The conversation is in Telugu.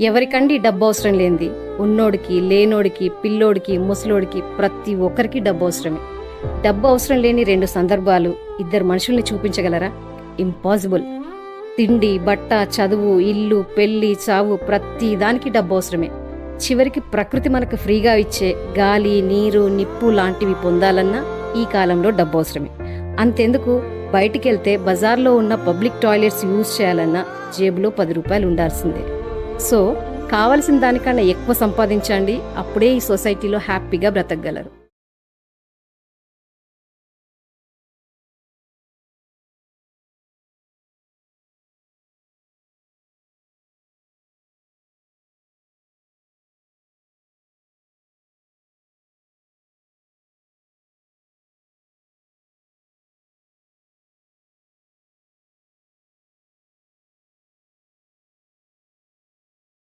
ఎవరికండి డబ్బు అవసరం లేనిది? ఉన్నోడికి, లేనోడికి, పిల్లోడికి, ముసలోడికి ప్రతి ఒక్కరికి డబ్బు అవసరమే. డబ్బు అవసరం లేని 2 సందర్భాలు ఇద్దరు మనుషుల్ని చూపించగలరా? ఇంపాసిబుల్. తిండి, బట్ట, చదువు, ఇల్లు, పెళ్లి, చావు ప్రతి దానికి డబ్బు అవసరమే. చివరికి ప్రకృతి మనకు ఫ్రీగా ఇచ్చే గాలి, నీరు, నిప్పు లాంటివి పొందాలన్నా ఈ కాలంలో డబ్బు అవసరమే. అంతెందుకు, బయటికెళ్తే బజార్లో ఉన్న పబ్లిక్ టాయిలెట్స్ యూజ్ చేయాలన్నా జేబులో 10 రూపాయలు ఉండాల్సిందే. సో కావలసిన దానికన్నా ఎక్కువ సంపాదించండి, అప్పుడే ఈ సొసైటీలో హ్యాపీగా బ్రతకగలరు.